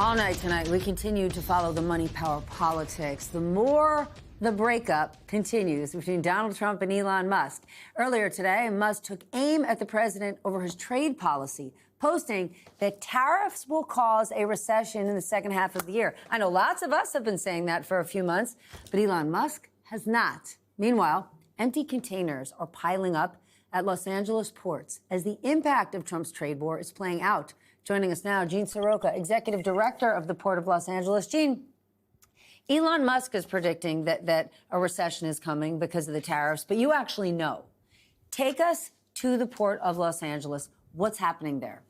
All night tonight, we continue to follow the money power politics. The more the breakup continues between Donald Trump and Elon Musk. Earlier today, Musk took aim at the president over his trade policy, posting that tariffs will cause a recession in the second half of the year. I know lots of us have been saying that for a few months, but Elon Musk has not. Meanwhile, empty containers are piling up at Los Angeles ports as the impact of Trump's trade war is playing out. Joining us now, Seroka, Executive Director of the Port of Los Angeles. Gene, Elon Musk is predicting that a recession is coming because of the tariffs, but you actually know. Take us to the Port of Los Angeles. What's happening there?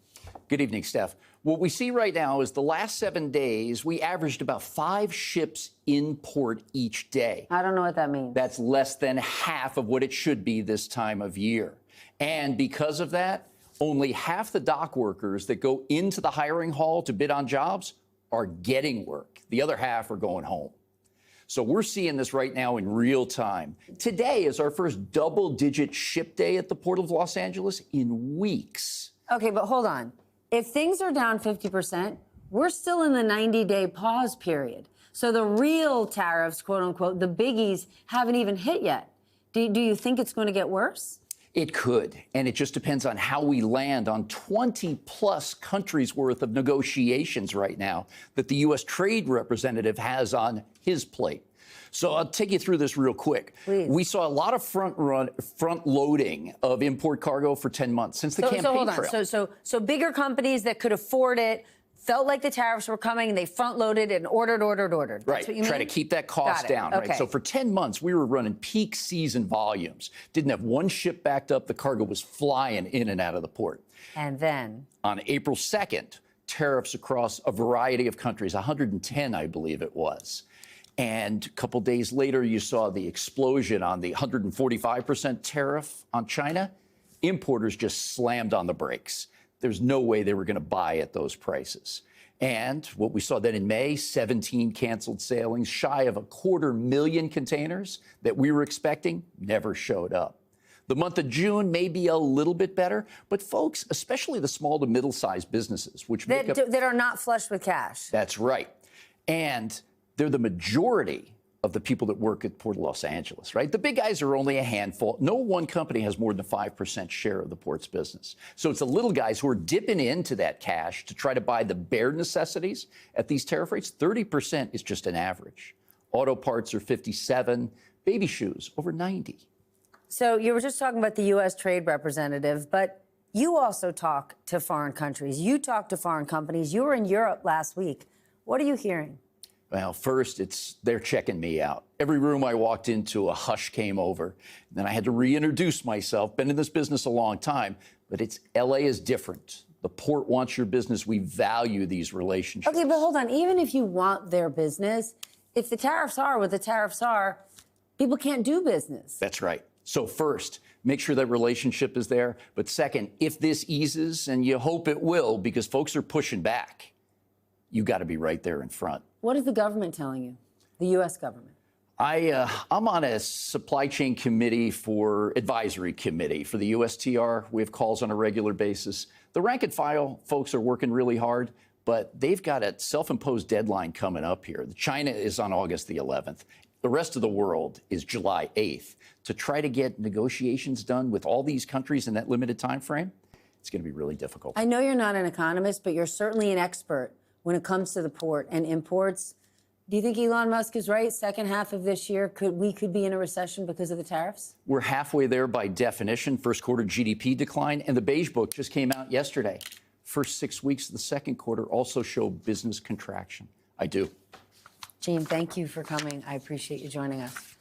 Good evening, Steph. What we see right now is the last 7 days, we averaged about 5 ships in port each day. I don't know what that means. That's less than half of what it should be this time of year. And because of that, only half the dock workers that go into the hiring hall to bid on jobs are getting work. The other half are going home. So we're seeing this right now in real time. Today is our first double-digit ship day at the Port of Los Angeles in weeks. Okay, but hold on. If things are down 50%, we're still in the 90-day pause period. So the real tariffs, quote unquote, the biggies, haven't even hit yet. Do you think it's going to get worse? It could, and it just depends on how we land on 20-plus countries worth of negotiations right now that the U.S. Trade Representative has on his plate. So I'll take you through this real quick. Please. We saw a lot of front loading of import cargo for 10 months since the campaign hold on. trail. So bigger companies that could afford it felt like the tariffs were coming, and they front-loaded and ordered. That's right. what you Try mean? to keep that cost down. Okay. Right. So for 10 months, we were running peak season volumes. Didn't have one ship backed up. The cargo was flying in and out of the port. And then? On April 2nd, tariffs across a variety of countries, 110, I believe it was. And a couple days later, you saw the explosion on the 145% tariff on China. Importers just slammed on the brakes. There's no way they were going to buy at those prices. And what we saw then in May, 17 canceled sailings, shy of 250,000 containers that we were expecting, never showed up. The month of June may be a little bit better, but folks, especially the small to middle-sized businesses, which make up... That are not flush with cash. That's right. And they're the majority of the people that work at Port of Los Angeles, right? The big guys are only a handful. No one company has more than a 5% share of the port's business. So it's the little guys who are dipping into that cash to try to buy the bare necessities at these tariff rates. 30% is just an average. Auto parts are 57, baby shoes over 90. So you were just talking about the U.S. Trade Representative, but you also talk to foreign countries. You talk to foreign companies. You were in Europe last week. What are you hearing? Well, first, they're checking me out. Every room I walked into, a hush came over. Then I had to reintroduce myself. Been in this business a long time, but LA is different. The port wants your business. We value these relationships. Okay, but hold on. Even if you want their business, if the tariffs are what the tariffs are, people can't do business. That's right. So first, make sure that relationship is there. But second, if this eases, and you hope it will, because folks are pushing back, you got to be right there in front. What is the government telling you, the U.S. government? I'm on a supply chain committee advisory committee for the USTR. We have calls on a regular basis. The rank and file folks are working really hard, but they've got a self-imposed deadline coming up here. China is on August the 11th. The rest of the world is July 8th. To try to get negotiations done with all these countries in that limited time frame, it's going to be really difficult. I know you're not an economist, but you're certainly an expert when it comes to the port and imports. Do you think Elon Musk is right? Second half of this year, we could be in a recession because of the tariffs? We're halfway there by definition. First quarter GDP decline, and the Beige Book just came out yesterday. First 6 weeks of the second quarter also show business contraction. I do. Gene, thank you for coming. I appreciate you joining us.